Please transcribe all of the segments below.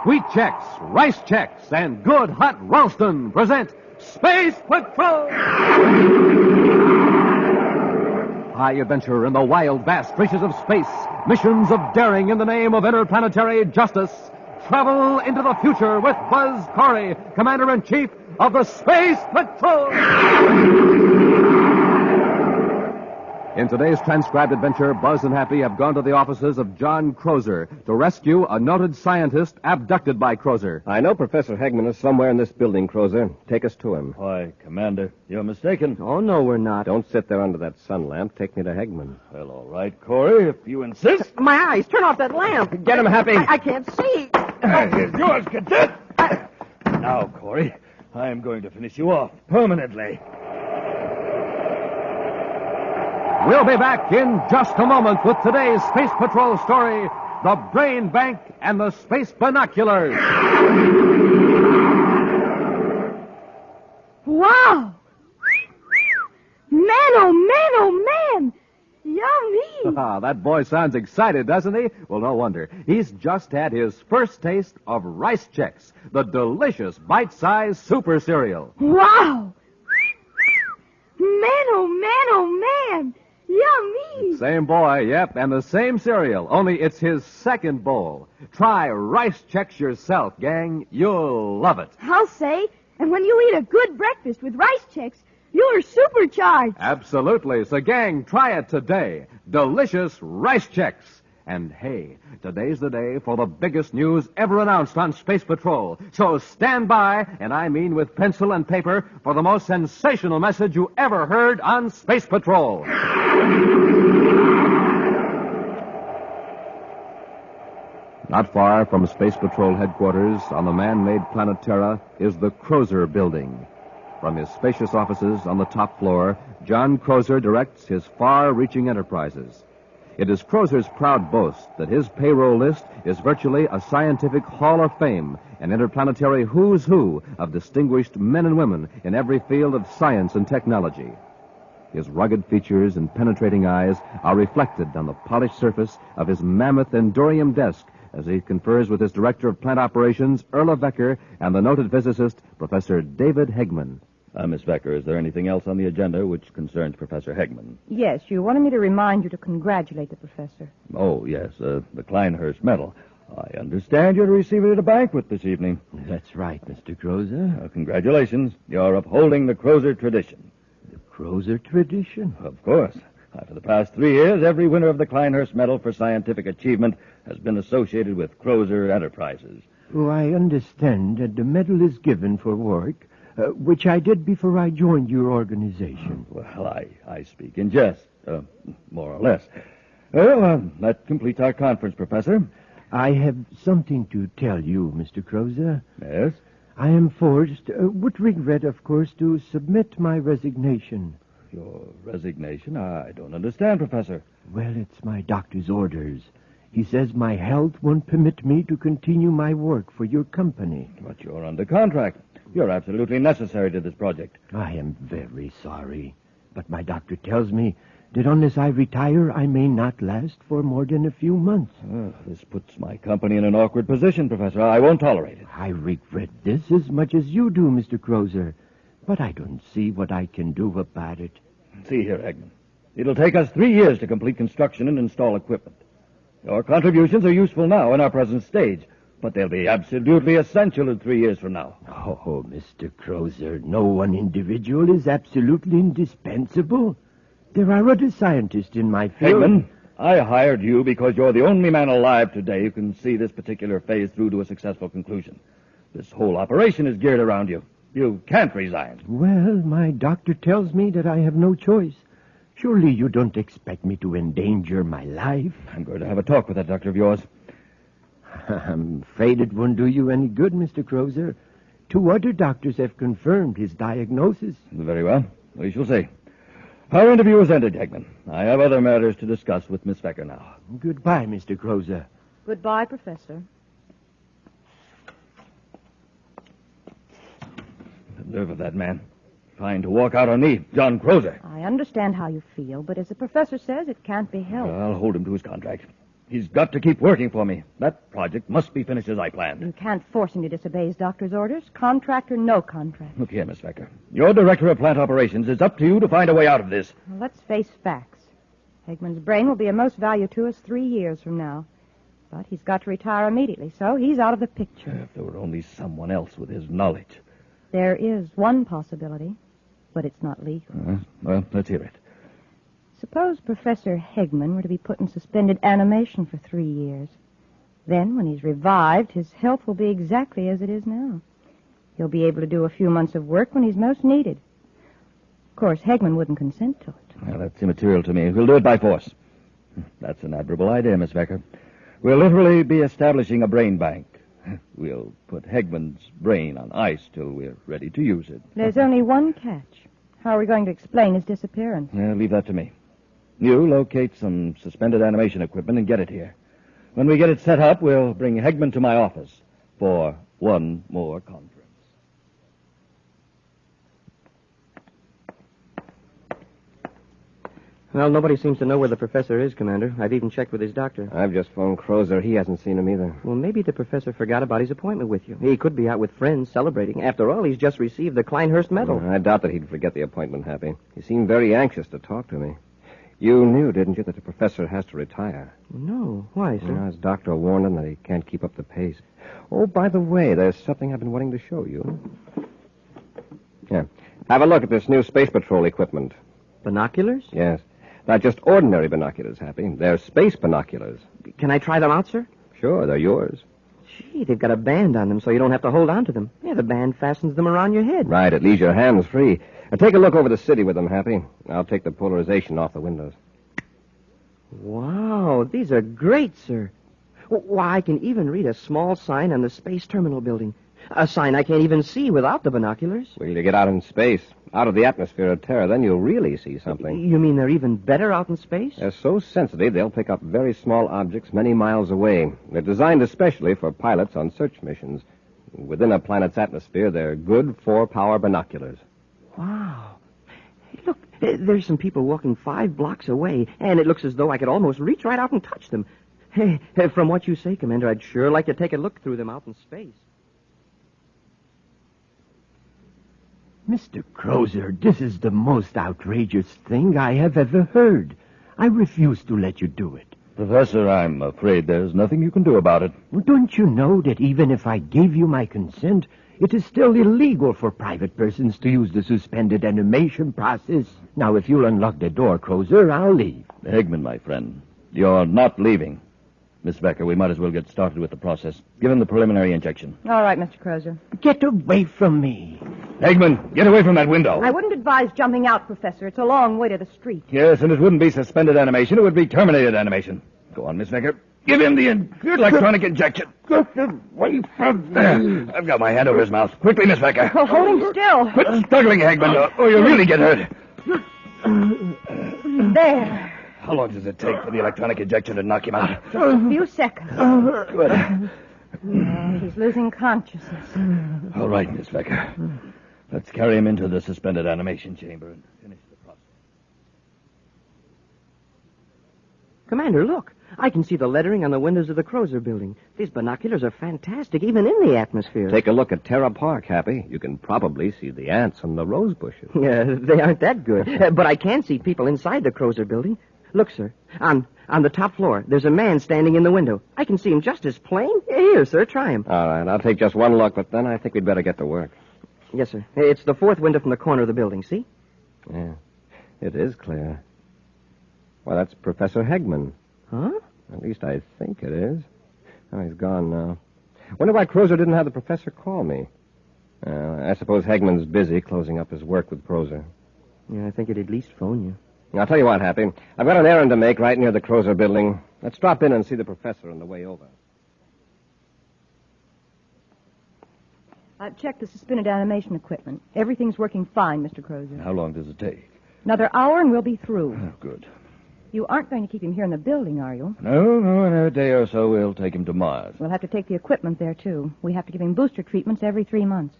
Wheat Chex, Rice Chex, and Good Hot Ralston present Space Patrol! High adventure in the wild, vast reaches of space. Missions of daring in the name of interplanetary justice. Travel into the future with Buzz Corry, Commander-in-Chief of the Space Patrol! In today's transcribed adventure, Buzz and Happy have gone to the offices of John Crozer to rescue a noted scientist abducted by Crozer. I know Professor Hegman is somewhere in this building, Crozer. Take us to him. Why, Commander, you're mistaken. Oh, no, we're not. Don't sit there under that sun lamp. Take me to Hegman. Well, all right, Corey, if you insist. My eyes, turn off that lamp. Get him, Happy. I can't see. Here's yours, Cadet. Now, Corey, I'm going to finish you off permanently. We'll be back in just a moment with today's Space Patrol story, The Brain Bank and the Space Binoculars. Wow! Man, oh man! Yummy! That boy sounds excited, doesn't he? Well, no wonder. He's just had his first taste of Rice Chex, the delicious bite-sized super cereal. Wow! Man, oh man! Yummy! Same boy, yep, and the same cereal, only it's his second bowl. Try Rice Chex yourself, gang. You'll love it. I'll say. And when you eat a good breakfast with Rice Chex, you're supercharged. Absolutely. So, gang, try it today. Delicious Rice Chex. And, hey, today's the day for the biggest news ever announced on Space Patrol. So stand by, and I mean with pencil and paper, for the most sensational message you ever heard on Space Patrol. Not far from Space Patrol headquarters on the man-made planet Terra is the Crozer Building. From his spacious offices on the top floor, John Crozer directs his far-reaching enterprises. It is Crozer's proud boast that his payroll list is virtually a scientific hall of fame, an interplanetary who's who of distinguished men and women in every field of science and technology. His rugged features and penetrating eyes are reflected on the polished surface of his mammoth Endorium desk as he confers with his director of plant operations, Erla Becker, and the noted physicist, Professor David Hegman. Miss Becker, is there anything else on the agenda which concerns Professor Hegman? Yes, you wanted me to remind you to congratulate the professor. Oh, yes, the Kleinhurst medal. I understand you're to receive it at a banquet this evening. That's right, Mr. Crozer. Congratulations. You're upholding the Crozer tradition. The Crozer tradition? Of course. For the past 3 years, every winner of the Kleinhurst Medal for Scientific Achievement has been associated with Crozer Enterprises. Oh, I understand that the medal is given for work, which I did before I joined your organization. Well, I speak in jest, more or less. Well, that completes our conference, Professor. I have something to tell you, Mr. Crozer. Yes? I am forced, with regret, of course, to submit my resignation. Your resignation? I don't understand, Professor. Well, it's my doctor's orders. He says my health won't permit me to continue my work for your company. But you're under contract. You're absolutely necessary to this project. I am very sorry, but my doctor tells me that unless I retire, I may not last for more than a few months. This puts my company in an awkward position, Professor. I won't tolerate it. I regret this as much as you do, Mr. Crozer, but I don't see what I can do about it. See here, Hegman. It'll take us 3 years to complete construction and install equipment. Your contributions are useful now in our present stage, but they'll be absolutely essential in 3 years from now. Oh, Mr. Crozer, no one individual is absolutely indispensable. There are other scientists in my field. Hegman, I hired you because you're the only man alive today who can see this particular phase through to a successful conclusion. This whole operation is geared around you. You can't resign. Well, my doctor tells me that I have no choice. Surely you don't expect me to endanger my life? I'm going to have a talk with that doctor of yours. I'm afraid it won't do you any good, Mr. Crozer. 2 other doctors have confirmed his diagnosis. Very well. We shall see. Our interview is ended, Hegman. I have other matters to discuss with Miss Becker now. Goodbye, Mr. Crozer. Goodbye, Professor. The nerve of that man. Trying to walk out on me, John Crozer. I understand how you feel, but as the professor says, it can't be helped. I'll hold him to his contract. He's got to keep working for me. That project must be finished as I planned. You can't force him to disobey his doctor's orders. Contract or no contract. Look here, Miss Becker. You're director of plant operations. It's up to you to find a way out of this. Well, let's face facts. Hegman's brain will be of most value to us 3 years from now. But he's got to retire immediately, so he's out of the picture. If there were only someone else with his knowledge. There is one possibility, but it's not legal. Well, let's hear it. Suppose Professor Hegman were to be put in suspended animation for 3 years. Then, when he's revived, his health will be exactly as it is now. He'll be able to do a few months of work when he's most needed. Of course, Hegman wouldn't consent to it. Well, that's immaterial to me. We'll do it by force. That's an admirable idea, Miss Becker. We'll literally be establishing a brain bank. We'll put Hegman's brain on ice till we're ready to use it. There's only one catch. How are we going to explain his disappearance? Leave that to me. You locate some suspended animation equipment and get it here. When we get it set up, we'll bring Hegman to my office for one more conference. Well, nobody seems to know where the professor is, Commander. I've even checked with his doctor. I've just phoned Crozer. He hasn't seen him either. Well, maybe the professor forgot about his appointment with you. He could be out with friends celebrating. After all, he's just received the Kleinhurst Medal. I doubt that he'd forget the appointment, Happy. He seemed very anxious to talk to me. You knew, didn't you, that the professor has to retire? No. Why, sir? His doctor warned him that he can't keep up the pace. Oh, by the way, there's something I've been wanting to show you. Here. Have a look at this new Space Patrol equipment. Binoculars? Yes. Not just ordinary binoculars, Happy. They're space binoculars. Can I try them out, sir? Sure, they're yours. Gee, they've got a band on them so you don't have to hold on to them. Yeah, the band fastens them around your head. Right, it leaves your hands free. Now, take a look over the city with them, Happy. I'll take the polarization off the windows. Wow, these are great, sir. Why, I can even read a small sign on the space terminal building. A sign I can't even see without the binoculars. Well, you get out in space, out of the atmosphere of Terra, then you'll really see something. You mean they're even better out in space? They're so sensitive, they'll pick up very small objects many miles away. They're designed especially for pilots on search missions. Within a planet's atmosphere, they're good 4-power binoculars. Wow. Hey, look, there's some people walking 5 blocks away, and it looks as though I could almost reach right out and touch them. Hey, from what you say, Commander, I'd sure like to take a look through them out in space. Mr. Crozer, this is the most outrageous thing I have ever heard. I refuse to let you do it. Professor, I'm afraid there's nothing you can do about it. Well, don't you know that even if I gave you my consent, it is still illegal for private persons to use the suspended animation process? Now, if you'll unlock the door, Crozer, I'll leave. Hegman, my friend, you're not leaving. Miss Becker, we might as well get started with the process. Give him the preliminary injection. All right, Mr. Crozer. Get away from me. Hegman, get away from that window. I wouldn't advise jumping out, Professor. It's a long way to the street. Yes, and it wouldn't be suspended animation. It would be terminated animation. Go on, Miss Becker. Give him the electronic injection. Get away from me. I've got my hand over his mouth. Quickly, Miss Becker. Oh, hold him still. Quit struggling, Hegman, or you'll really get hurt. There. How long does it take for the electronic injection to knock him out? Just a few seconds. Good. He's losing consciousness. All right, Miss Becker. Let's carry him into the suspended animation chamber and finish the process. Commander, look. I can see the lettering on the windows of the Crozer building. These binoculars are fantastic, even in the atmosphere. Take a look at Terra Park, Happy. You can probably see the ants on the rose bushes. Yeah, they aren't that good. But I can see people inside the Crozer building. Look, sir. On the top floor, there's a man standing in the window. I can see him just as plain. Here, sir, try him. All right, I'll take just one look, but then I think we'd better get to work. Yes, sir. It's the 4th window from the corner of the building, see? Yeah, it is clear. Well, that's Professor Hegman. Huh? At least I think it is. Oh, he's gone now. Wonder why Crozer didn't have the professor call me. I suppose Hegman's busy closing up his work with Crozer. Yeah, I think he'd at least phone you. I'll tell you what, Happy. I've got an errand to make right near the Crozer building. Let's drop in and see the professor on the way over. I've checked the suspended animation equipment. Everything's working fine, Mr. Crozer. How long does it take? Another hour and we'll be through. Oh, good. You aren't going to keep him here in the building, are you? No, in a day or so we'll take him to Mars. We'll have to take the equipment there, too. We have to give him booster treatments every 3 months.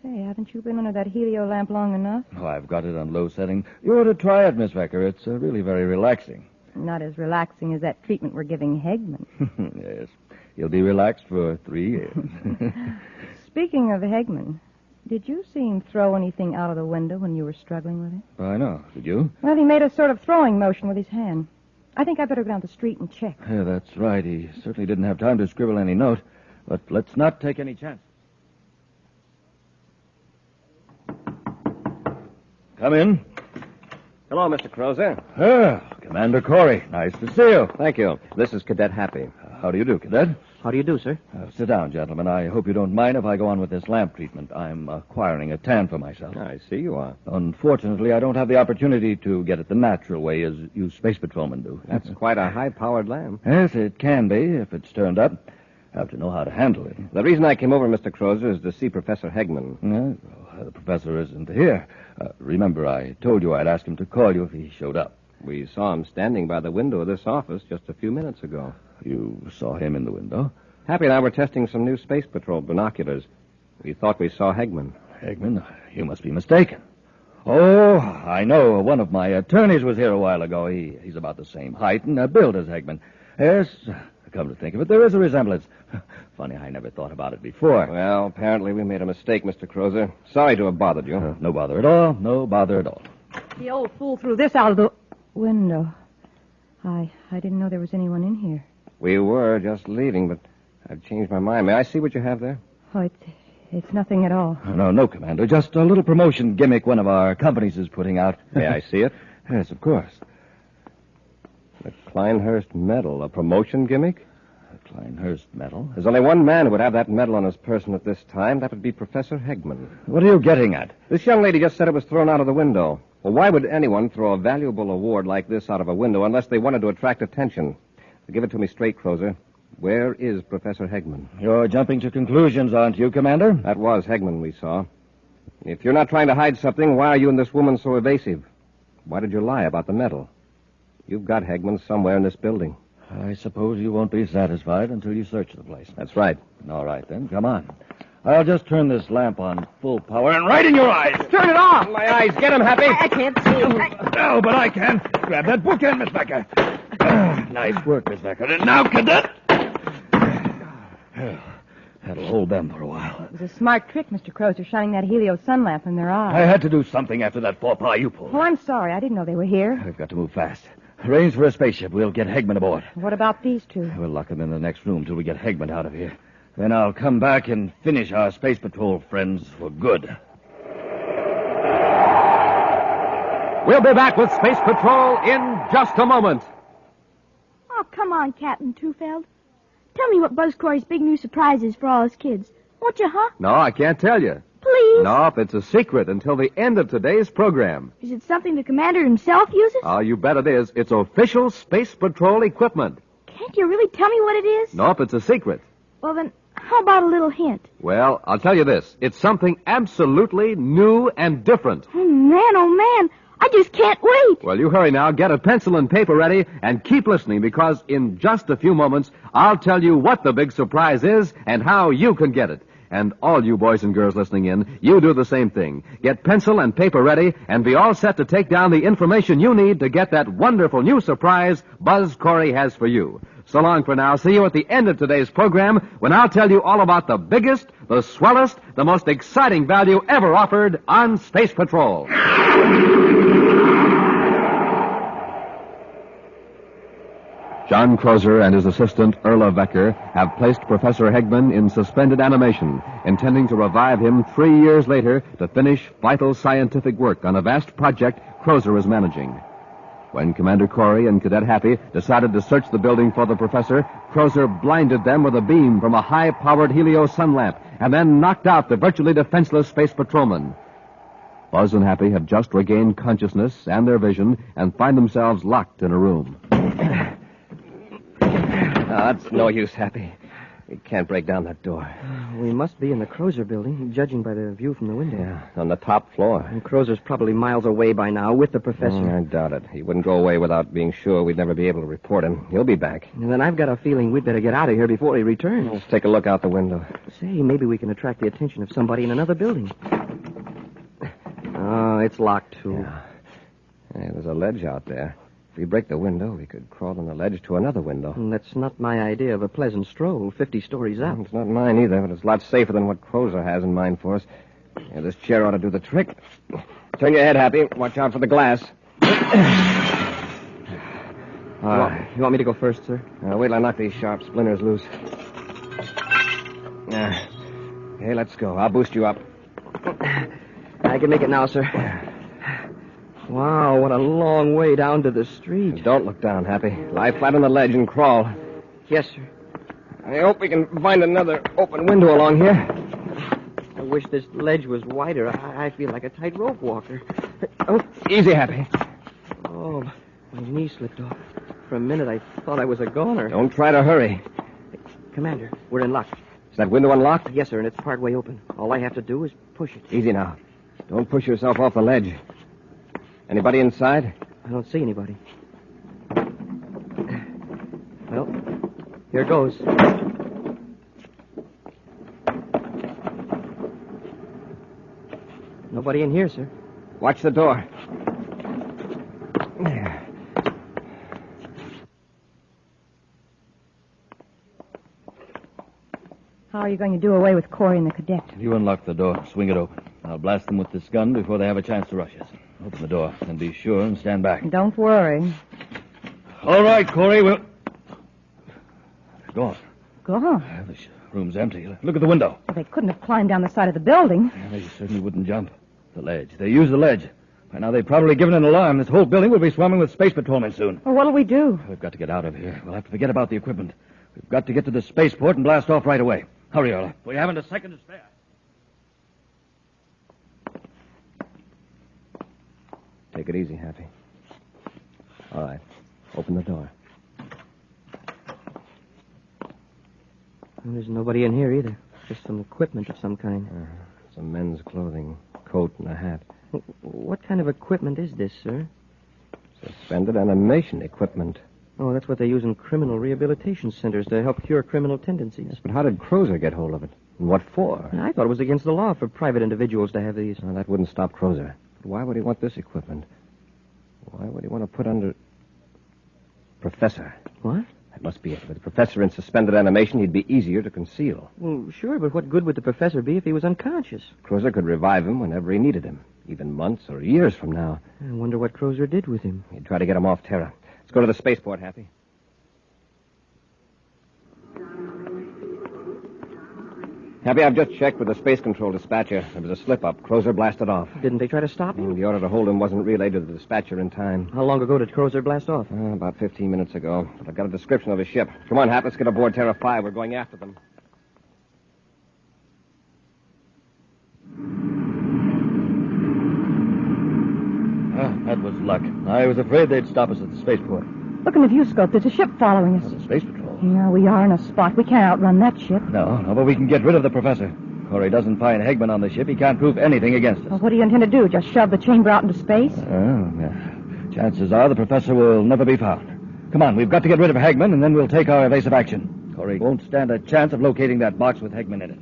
Say, haven't you been under that helio lamp long enough? Oh, I've got it on low setting. You ought to try it, Miss Becker. It's really very relaxing. Not as relaxing as that treatment we're giving Hegman. Yes. He'll be relaxed for 3 years. Speaking of Hegman, did you see him throw anything out of the window when you were struggling with it? I know. Did you? Well, he made a sort of throwing motion with his hand. I think I better go down the street and check. Yeah, that's right. He certainly didn't have time to scribble any note. But let's not take any chances. Come in. Hello, Mr. Crozer. Commander Corry. Nice to see you. Thank you. This is Cadet Happy. How do you do, Cadet? How do you do, sir? Sit down, gentlemen. I hope you don't mind if I go on with this lamp treatment. I'm acquiring a tan for myself. I see you are. Unfortunately, I don't have the opportunity to get it the natural way as you space patrolmen do. That's quite a high-powered lamp. Yes, it can be if it's turned up. Have to know how to handle it. The reason I came over, Mr. Crozer, is to see Professor Hegman. The professor isn't here. Remember, I told you I'd ask him to call you if he showed up. We saw him standing by the window of this office just a few minutes ago. You saw him in the window? Happy and I were testing some new Space Patrol binoculars. We thought we saw Hegman. Hegman? You must be mistaken. Oh, I know. One of my attorneys was here a while ago. He's about the same height and build as Hegman. Yes, come to think of it, there is a resemblance. Funny, I never thought about it before. Well, apparently we made a mistake, Mr. Crozer. Sorry to have bothered you. No bother at all. No bother at all. The old fool threw this out of the window. I didn't know there was anyone in here. We were just leaving, but I've changed my mind. May I see what you have there? Oh, it's nothing at all. No, Commander. Just a little promotion gimmick one of our companies is putting out. May I see it? Yes, of course. The Kleinhurst medal, a promotion gimmick? The Kleinhurst medal? There's only one man who would have that medal on his person at this time. That would be Professor Hegman. What are you getting at? This young lady just said it was thrown out of the window. Well, why would anyone throw a valuable award like this out of a window unless they wanted to attract attention? Give it to me straight, Crozer. Where is Professor Hegman? You're jumping to conclusions, aren't you, Commander? That was Hegman we saw. If you're not trying to hide something, why are you and this woman so evasive? Why did you lie about the medal? You've got Hegman somewhere in this building. I suppose you won't be satisfied until you search the place. That's right. All right, then. Come on. I'll just turn this lamp on full power and right in your eyes. Turn it off. My eyes. Get him, Happy. I can't see him. No, but I can. Grab that bookend, Miss Becker. Nice work, Miss Becker. And now, Cadet. That'll hold them for a while. It was a smart trick, Mr. Crozer, shining that helio sun lamp in their eyes. I had to do something after that faux pas you pulled. Oh, I'm sorry. I didn't know they were here. We've got to move fast. Arrange for a spaceship. We'll get Hegman aboard. What about these two? We'll lock them in the next room till we get Hegman out of here. Then I'll come back and finish our Space Patrol friends for good. We'll be back with Space Patrol in just a moment. Oh, come on, Captain Tufeld. Tell me what Buzz Corry's big new surprise is for all his kids. Won't you, huh? No, I can't tell you. Please? Nope, it's a secret until the end of today's program. Is it something the commander himself uses? Oh, you bet it is. It's official Space Patrol equipment. Can't you really tell me what it is? Nope, it's a secret. Well, then, how about a little hint? Well, I'll tell you this. It's something absolutely new and different. Oh, man, I just can't wait. Well, you hurry now, get a pencil and paper ready, and keep listening, because in just a few moments, I'll tell you what the big surprise is and how you can get it. And all you boys and girls listening in, you do the same thing. Get pencil and paper ready, and be all set to take down the information you need to get that wonderful new surprise Buzz Corry has for you. So long for now. See you at the end of today's program, when I'll tell you all about the biggest, the swellest, the most exciting value ever offered on Space Patrol. John Crozer and his assistant, Erla Becker, have placed Professor Hegman in suspended animation, intending to revive him 3 years later to finish vital scientific work on a vast project Crozer is managing. When Commander Corry and Cadet Happy decided to search the building for the professor, Crozer blinded them with a beam from a high-powered helio sun lamp and then knocked out the virtually defenseless space patrolman. Buzz and Happy have just regained consciousness and their vision and find themselves locked in a room. It's no use, Happy. We can't break down that door. We must be in the Crozer building, judging by the view from the window. Yeah, on the top floor. And Crozer's probably miles away by now with the professor. I doubt it. He wouldn't go away without being sure we'd never be able to report him. He'll be back. And then I've got a feeling we'd better get out of here before he returns. Let's take a look out the window. Say, maybe we can attract the attention of somebody in another building. Oh, it's locked, too. Yeah. Hey, there's a ledge out there. If we break the window, we could crawl on the ledge to another window. That's not my idea of a pleasant stroll, 50 stories up. It's not mine either, but it's a lot safer than what Crozer has in mind for us. Yeah, this chair ought to do the trick. Turn your head, Happy. Watch out for the glass. You want me to go first, sir? Wait till I knock these sharp splinters loose. Okay, let's go. I'll boost you up. I can make it now, sir. Wow, what a long way down to the street. Don't look down, Happy. Lie flat on the ledge and crawl. Yes, sir. I hope we can find another open window along here. I wish this ledge was wider. I feel like a tightrope walker. Oh, easy, Happy. Oh, my knee slipped off. For a minute, I thought I was a goner. Don't try to hurry. Commander, we're in luck. Is that window unlocked? Yes, sir, and it's partway open. All I have to do is push it. Easy now. Don't push yourself off the ledge. Anybody inside? I don't see anybody. Well, here goes. Nobody in here, sir. Watch the door. There. How are you going to do away with Corry and the cadet? You unlock the door. Swing it open. I'll blast them with this gun before they have a chance to rush us. Open the door and be sure and stand back. Don't worry. All right, Corry. We'll... They're gone. Gone? This room's empty. Look at the window. Well, they couldn't have climbed down the side of the building. Yeah, they certainly wouldn't jump. The ledge. They used the ledge. By now, they've probably given an alarm. This whole building will be swarming with space patrolmen soon. Well, what'll we do? We've got to get out of here. We'll have to forget about the equipment. We've got to get to the spaceport and blast off right away. Hurry, Orla. We haven't a second to spare. Take it easy, Happy. All right. Open the door. Well, there's nobody in here either. Just some equipment of some kind. Some men's clothing, coat and a hat. What kind of equipment is this, sir? Suspended animation equipment. Oh, that's what they use in criminal rehabilitation centers to help cure criminal tendencies. Yes, but how did Crozer get hold of it? And what for? I thought it was against the law for private individuals to have these. Well, that wouldn't stop Crozer. But why would he want this equipment? Why would he want to put under... Professor. What? That must be it. With the professor in suspended animation, he'd be easier to conceal. Well, sure, but what good would the professor be if he was unconscious? Crozer could revive him whenever he needed him, even months or years from now. I wonder what Crozer did with him. He'd try to get him off Terra. Let's go to the spaceport, Happy. Happy, I've just checked with the space control dispatcher. There was a slip-up. Crozer blasted off. Didn't they try to stop him? The order to hold him wasn't relayed to the dispatcher in time. How long ago did Crozer blast off? About 15 minutes ago. But I've got a description of his ship. Come on, Hap, let's get aboard Terra 5. We're going after them. That was luck. I was afraid they'd stop us at the spaceport. Look in the view scope. There's a ship following us. The space patrol. Yeah, we are in a spot. We can't outrun that ship. No, but we can get rid of the professor. Corry doesn't find Hegman on the ship. He can't prove anything against us. Well, what do you intend to do? Just shove the chamber out into space? Yeah. Chances are the professor will never be found. Come on, we've got to get rid of Hegman, and then we'll take our evasive action. Corry won't stand a chance of locating that box with Hegman in it.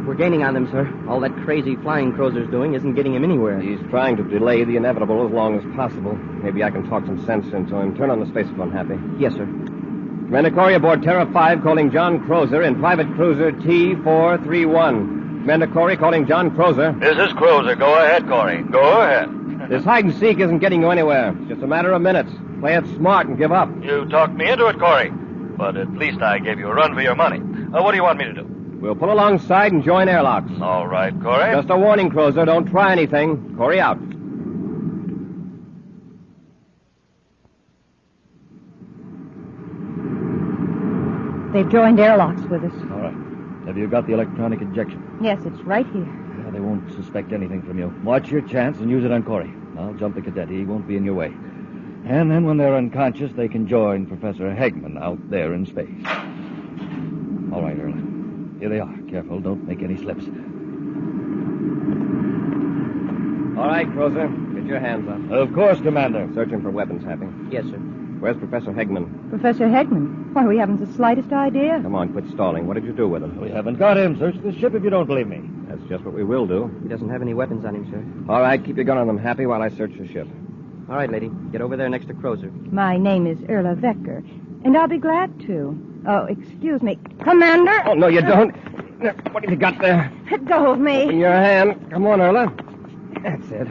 We're gaining on them, sir. All that crazy flying Crozer's doing isn't getting him anywhere. He's trying to delay the inevitable as long as possible. Maybe I can talk some sense into him. Turn on the spacephone, Happy. Yes, sir. Commander Corry aboard Terra 5 calling John Crozer in private cruiser T431. Commander Corry calling John Crozer. This is Crozer. Go ahead, Corry. Go ahead. This hide and seek isn't getting you anywhere. It's just a matter of minutes. Play it smart and give up. You talked me into it, Corry. But at least I gave you a run for your money. What do you want me to do? We'll pull alongside and join airlocks. All right, Corry. Just a warning, Crozer. Don't try anything. Corry out. They've joined airlocks with us. All right. Have you got the electronic injection? Yes, it's right here. Yeah, they won't suspect anything from you. Watch your chance and use it on Corry. I'll jump the cadet. He won't be in your way. And then when they're unconscious, they can join Professor Hegman out there in space. All right, Earl. Here they are. Careful, don't make any slips. All right, Crozer. Get your hands up. Of course, Commander. Searching for weapons, Happy. Yes, sir. Where's Professor Hegman? Professor Hegman? Why, we haven't the slightest idea. Come on, quit stalling. What did you do with him? We haven't got him. Search the ship if you don't believe me. As just what we will do. He doesn't have any weapons on him, sir. All right, keep your gun on them, Happy, while I search the ship. All right, lady. Get over there next to Crozer. My name is Erla Vecker, and I'll be glad to. Oh, excuse me. Commander? Oh, no, you don't. What have you got there? Let go of me. In your hand. Come on, Erla. That's it.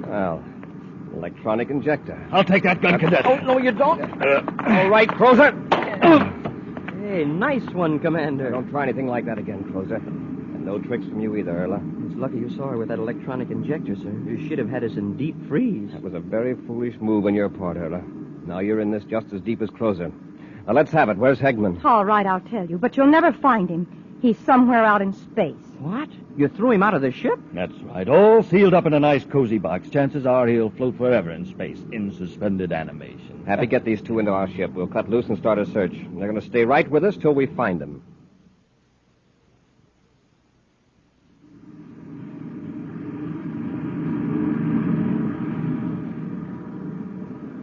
Well, electronic injector. I'll take that gun, Cadet. Oh, no, you don't. All right, Crozer. Hey, nice one, Commander. Don't try anything like that again, Crozer. And no tricks from you either, Erla. It's lucky you saw her with that electronic injector, sir. You should have had us in deep freeze. That was a very foolish move on your part, Erla. Now you're in this just as deep as Crozer. Now, let's have it. Where's Hegman? All right, I'll tell you, but you'll never find him. He's somewhere out in space. What? You threw him out of the ship? That's right. All sealed up in a nice cozy box. Chances are he'll float forever in space in suspended animation. Happy, get these two into our ship. We'll cut loose and start a search. They're going to stay right with us till we find them.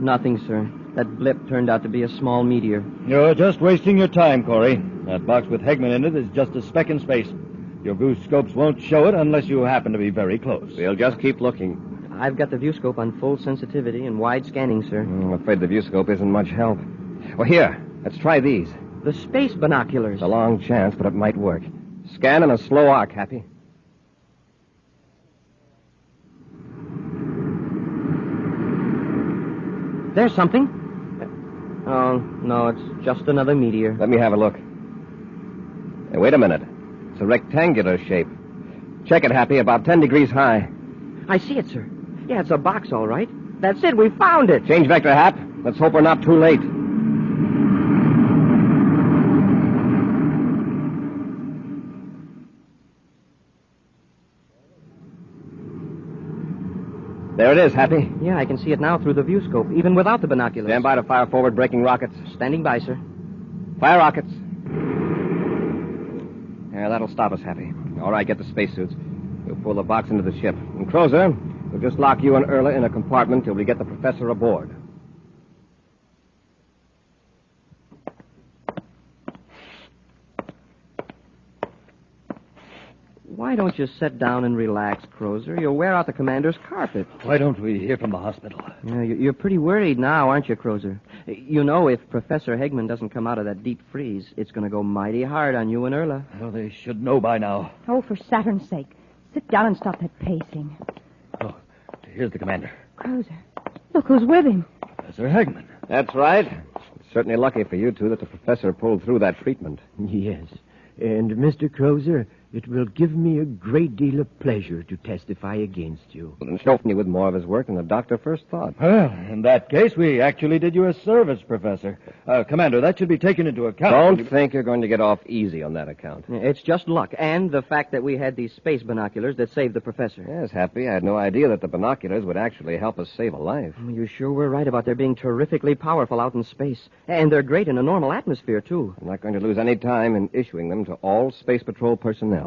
Nothing, sir. That blip turned out to be a small meteor. You're just wasting your time, Corry. That box with Hegman in it is just a speck in space. Your viewscopes won't show it unless you happen to be very close. We'll just keep looking. I've got the viewscope on full sensitivity and wide scanning, sir. I'm afraid the viewscope isn't much help. Well, here, let's try these. The space binoculars. It's a long chance, but it might work. Scan in a slow arc, Happy. There's something. Oh, no, it's just another meteor. Let me have a look. Hey, wait a minute. It's a rectangular shape. Check it, Happy, about 10 degrees high. I see it, sir. Yeah, it's a box, all right. That's it, we found it. Change vector, Hap. Let's hope we're not too late. There it is, Happy. Yeah, I can see it now through the viewscope, even without the binoculars. Stand by to fire forward braking rockets. Standing by, sir. Fire rockets. Yeah, that'll stop us, Happy. All right, get the spacesuits. We'll pull the box into the ship. And Crozer, we'll just lock you and Erla in a compartment till we get the professor aboard. Why don't you sit down and relax, Crozer? You'll wear out the commander's carpet. Why don't we hear from the hospital? Yeah, you're pretty worried now, aren't you, Crozer? You know, if Professor Hegman doesn't come out of that deep freeze, it's going to go mighty hard on you and Erla. Well, they should know by now. Oh, for Saturn's sake. Sit down and stop that pacing. Oh, here's the commander. Crozer. Look who's with him. Professor Hegman. That's right. It's certainly lucky for you two that the professor pulled through that treatment. Yes. And, Mr. Crozer, it will give me a great deal of pleasure to testify against you. Well, then show me with more of his work than the doctor first thought. Well, in that case, we actually did you a service, Professor. Commander, that should be taken into account. Don't think you're going to get off easy on that account. It's just luck, and the fact that we had these space binoculars that saved the professor. Yes, Happy. I had no idea that the binoculars would actually help us save a life. You sure were right about their being terrifically powerful out in space. And they're great in a normal atmosphere, too. I'm not going to lose any time in issuing them to all Space Patrol personnel.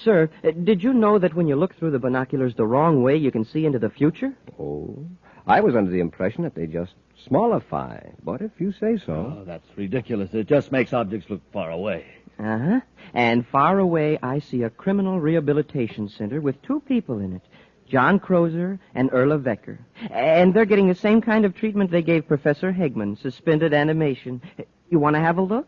Sir, did you know that when you look through the binoculars the wrong way, you can see into the future? Oh, I was under the impression that they just smallify. But if you say so. Oh, that's ridiculous. It just makes objects look far away. Uh-huh. And far away, I see a criminal rehabilitation center with two people in it. John Crozer and Erla Vecker. And they're getting the same kind of treatment they gave Professor Hegman, suspended animation. You want to have a look?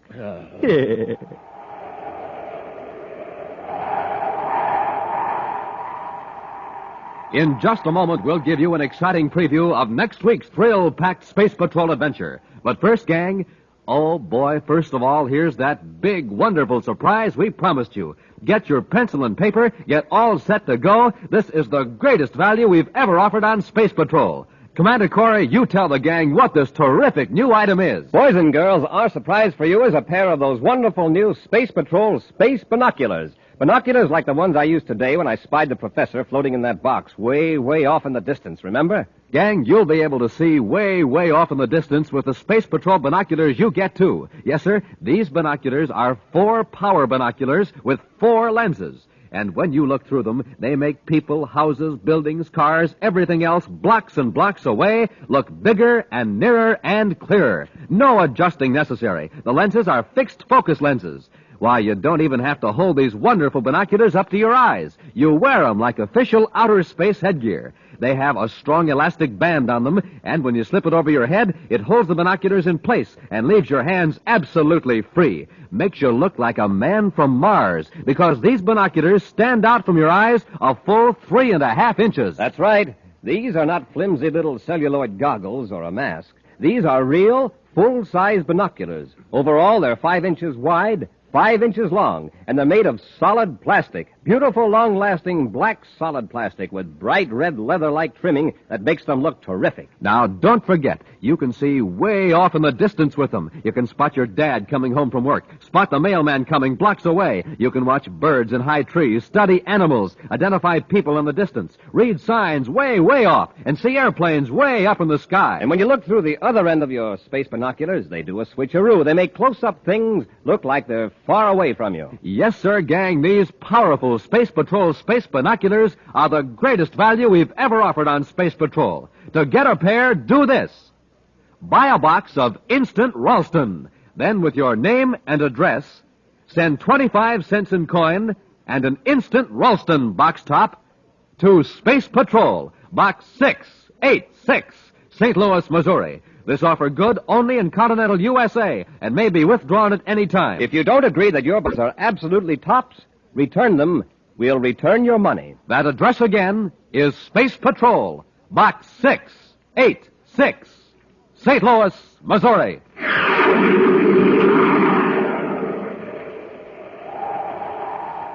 In just a moment, we'll give you an exciting preview of next week's thrill-packed Space Patrol adventure. But first, gang, oh boy, first of all, here's that big, wonderful surprise we promised you. Get your pencil and paper, get all set to go. This is the greatest value we've ever offered on Space Patrol. Commander Corry, you tell the gang what this terrific new item is. Boys and girls, our surprise for you is a pair of those wonderful new Space Patrol space binoculars. Binoculars like the ones I used today when I spied the professor floating in that box way, way off in the distance, remember? Gang, you'll be able to see way, way off in the distance with the Space Patrol binoculars you get, too. Yes, sir, these binoculars are 4 power binoculars with 4 lenses. And when you look through them, they make people, houses, buildings, cars, everything else blocks and blocks away look bigger and nearer and clearer. No adjusting necessary. The lenses are fixed focus lenses. Why, you don't even have to hold these wonderful binoculars up to your eyes. You wear them like official outer space headgear. They have a strong elastic band on them, and when you slip it over your head, it holds the binoculars in place and leaves your hands absolutely free. Makes you look like a man from Mars, because these binoculars stand out from your eyes a full 3.5 inches. That's right. These are not flimsy little celluloid goggles or a mask. These are real, full-size binoculars. Overall, they're 5 inches wide, 5 inches long, and they're made of solid plastic. Beautiful, long-lasting black solid plastic with bright red leather-like trimming that makes them look terrific. Now, don't forget, you can see way off in the distance with them. You can spot your dad coming home from work, spot the mailman coming blocks away. You can watch birds in high trees, study animals, identify people in the distance, read signs way, way off, and see airplanes way up in the sky. And when you look through the other end of your space binoculars, they do a switcheroo. They make close-up things look like they're far away from you. Yes, sir, gang, these powerful Space Patrol space binoculars are the greatest value we've ever offered on Space Patrol. To get a pair, do this. Buy a box of Instant Ralston. Then, with your name and address, send 25 cents in coin and an Instant Ralston box top to Space Patrol, Box 686, St. Louis, Missouri. This offer good only in continental USA and may be withdrawn at any time. If you don't agree that your books are absolutely tops, return them. We'll return your money. That address again is Space Patrol, Box 686, St. Louis, Missouri.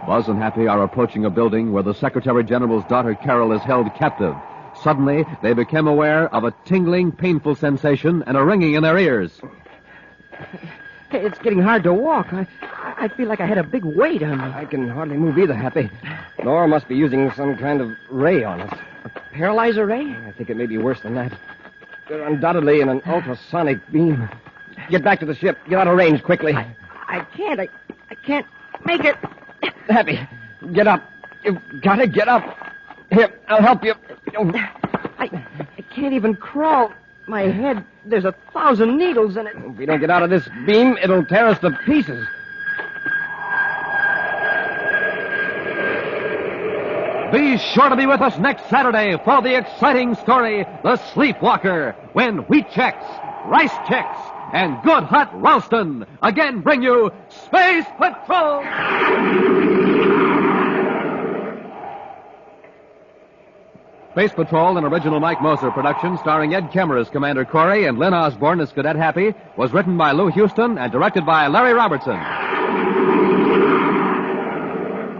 Buzz and Happy are approaching a building where the Secretary General's daughter Carol is held captive. Suddenly, they become aware of a tingling, painful sensation and a ringing in their ears. It's getting hard to walk. I feel like I had a big weight on me. I can hardly move either, Happy. Nora must be using some kind of ray on us. A paralyzer ray? I think it may be worse than that. They're undoubtedly in an ultrasonic beam. Get back to the ship. Get out of range quickly. I can't. I can't make it. Happy, get up. You've got to get up. Here, I'll help you. I can't even crawl. My head, there's 1,000 needles in it. If we don't get out of this beam, it'll tear us to pieces. Be sure to be with us next Saturday for the exciting story, The Sleepwalker, when wheat checks, rice checks, and good hot Ralston again bring you Space Patrol! Space Patrol, an original Mike Moser production starring Ed Kemmer as Commander Corry and Lynn Osborn as Cadet Happy, was written by Lou Houston and directed by Larry Robertson.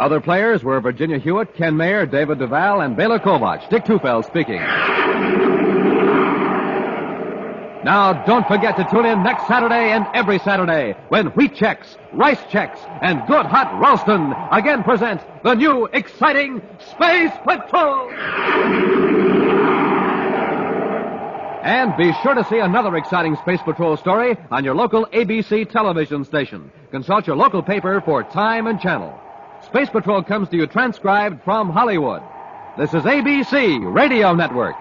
Other players were Virginia Hewitt, Ken Mayer, David Duval, and Bela Kovac. Dick Tufeld speaking. Now, don't forget to tune in next Saturday and every Saturday when wheat checks, rice checks, and good hot Ralston again present the new exciting Space Patrol! And be sure to see another exciting Space Patrol story on your local ABC television station. Consult your local paper for time and channel. Space Patrol comes to you transcribed from Hollywood. This is ABC Radio Network.